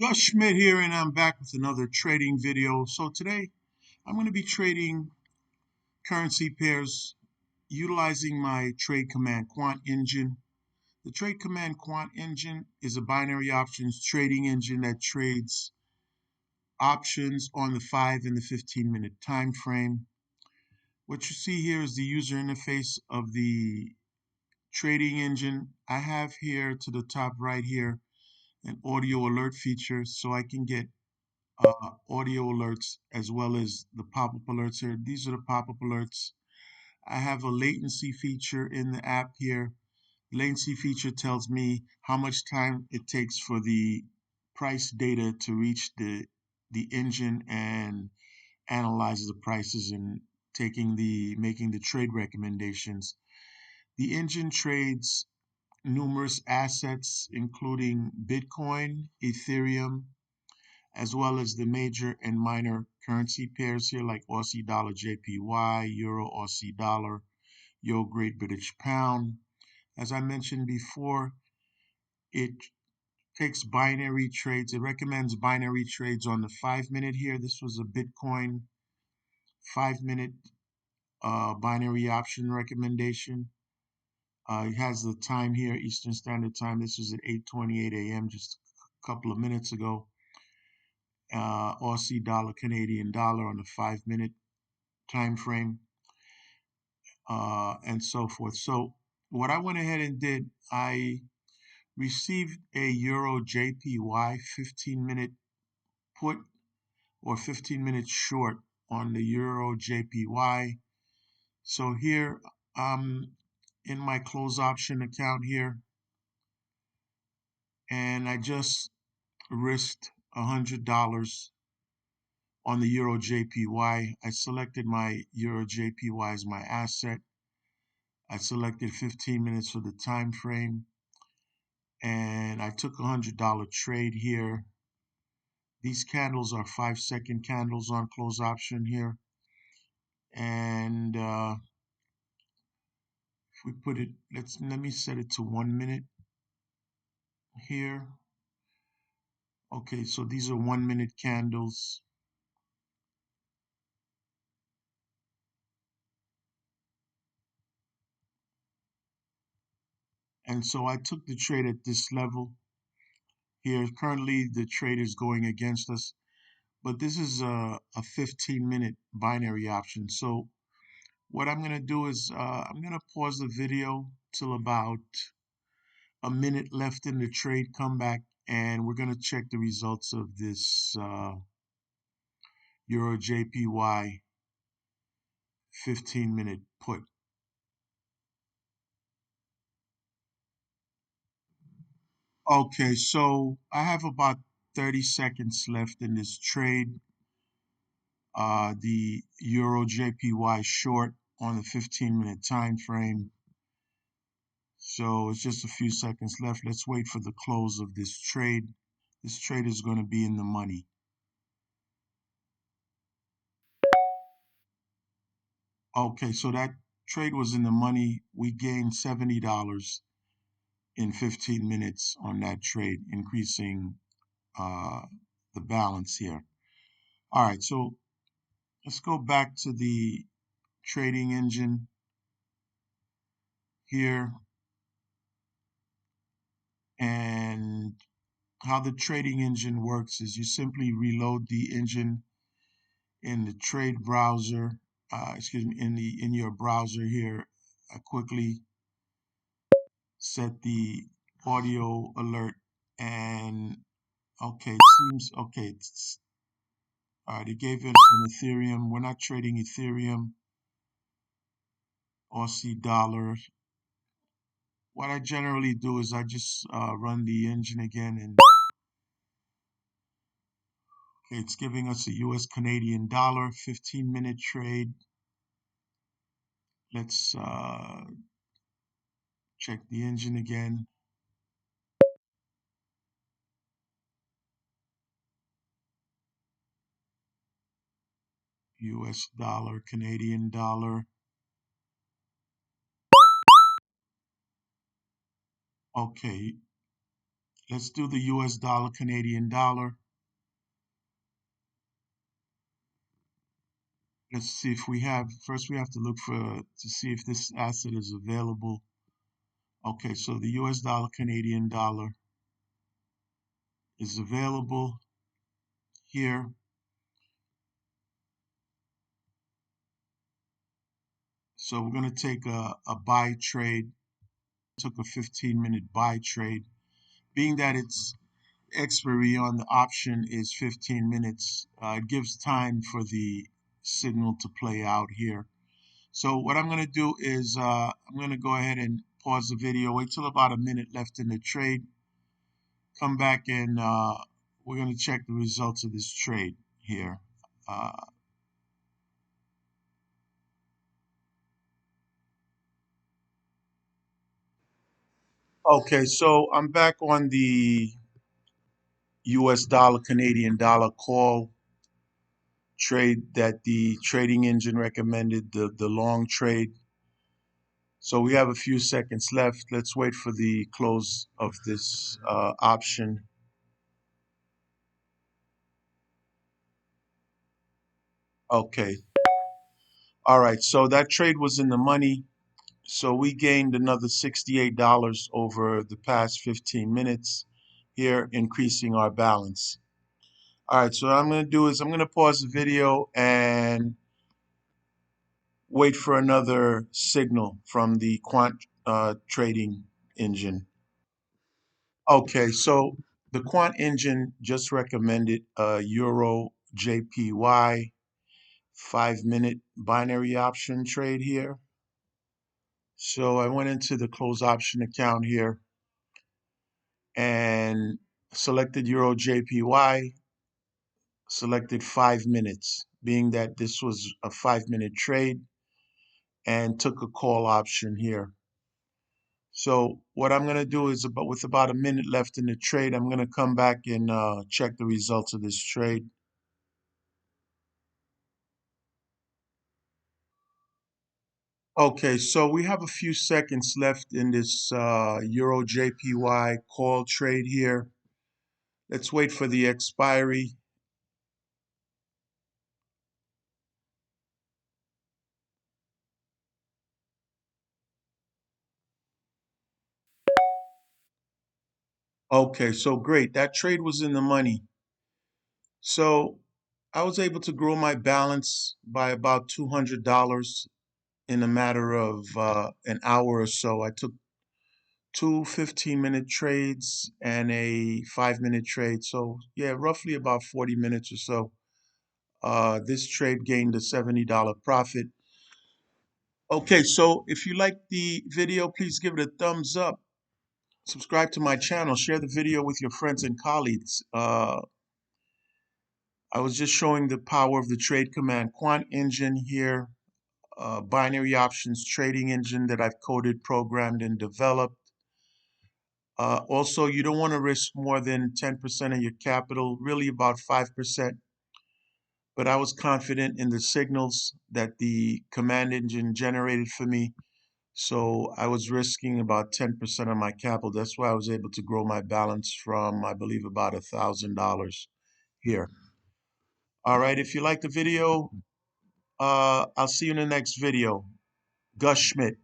Gus Schmidt here, and I'm back with another trading video. So today I'm going to be trading currency pairs utilizing my trade command Quant engine. The trade command Quant engine is a binary options trading engine that trades options on the 5 and the 15-minute time frame. What you see here is the user interface of the trading engine. I have here to the top right here an audio alert feature so I can get audio alerts as well as the pop-up alerts here. These are the pop-up alerts. I have a latency feature in the app here. Latency feature tells me how much time it takes for the price data to reach the engine and analyzes the prices and making the trade recommendations. The engine trades numerous assets including Bitcoin, Ethereum, as well as the major and minor currency pairs here like Aussie dollar JPY, Euro Aussie dollar, Euro Great British Pound. As I mentioned before, it takes binary trades. It recommends binary trades on the 5 minute here. This was a Bitcoin 5 minute binary option recommendation. It has the time here, Eastern Standard Time. This was at 8:28 a.m. just a couple of minutes ago. Aussie dollar, Canadian dollar on the 5 minute time frame, and so forth. So what I went ahead and did, I received a Euro JPY 15-minute put or 15 minutes short on the Euro JPY. So here in my close option account here, and I just risked $100 on the Euro JPY. I selected my Euro JPY as my asset. I selected 15 minutes for the time frame, and I took $100 trade here. These candles are 5-second candles on close option here, and if we put it, let me set it to 1 minute here. Okay, so these are 1 minute candles. And so I took the trade at this level here. Currently, the trade is going against us, but this is a 15-minute binary option. So what I'm going to do is I'm going to pause the video till about a minute left in the trade, come back, and we're going to check the results of this Euro JPY 15-minute put. Okay, so I have about 30 seconds left in this trade. The Euro JPY short on the 15-minute time frame. So it's just a few seconds left. Let's wait for the close of this trade. This trade is going to be in the money. Okay, so that trade was in the money. We gained $70 in 15 minutes on that trade, increasing uh, the balance here. All right, so let's go back to the trading engine here, and how the trading engine works is you simply reload the engine in the trade browser, excuse me, in your browser here. I quickly set the audio alert, and okay, it seems okay. All right, it gave us an Ethereum. We're not trading Ethereum, Aussie dollar. What I generally do is I just run the engine again, and okay, it's giving us a US Canadian dollar 15-minute trade. Let's check the engine again. US dollar, Canadian dollar. Okay, Let's do the US dollar, Canadian dollar. Let's see if we have, first we have to look to see if this asset is available. Okay, so the US dollar, Canadian dollar is available here. So we're going to take a buy trade. Took a 15-minute buy trade. Being that its expiry on the option is 15 minutes, it gives time for the signal to play out here. So what I'm going to do is I'm going to go ahead and pause the video, wait till about a minute left in the trade, come back and we're going to check the results of this trade here. Uh, okay, so I'm back on the US dollar, Canadian dollar call trade that the trading engine recommended, the long trade. So we have a few seconds left. Let's wait for the close of this option. Okay. All right. So that trade was in the money. So we gained another $68 over the past 15 minutes here, increasing our balance. All right. So what I'm going to do is I'm going to pause the video and wait for another signal from the Quant trading engine. Okay, so the Quant engine just recommended a Euro JPY 5-minute binary option trade here. So I went into the close option account here and selected Euro JPY, selected 5 minutes, being that this was a 5-minute trade, and took a call option here. So what I'm going to do is with about a minute left in the trade, I'm going to come back and check the results of this trade. Okay, so we have a few seconds left in this Euro JPY call trade here. Let's wait for the expiry. Okay, so great. That trade was in the money. So I was able to grow my balance by about $200 in a matter of an hour or so. I took two 15-minute trades and a 5-minute trade. So yeah, roughly about 40 minutes or so. This trade gained a $70 profit. Okay, so if you like the video, please give it a thumbs up. Subscribe to my channel. Share the video with your friends and colleagues. I was just showing the power of the trade command Quant engine here, binary options trading engine that I've coded, programmed, and developed. Also, you don't want to risk more than 10% of your capital, really about 5%. But I was confident in the signals that the command engine generated for me. So I was risking about 10% of my capital. That's why I was able to grow my balance from, I believe, about $1,000 here. All right, if you like the video, I'll see you in the next video. Gus Schmidt.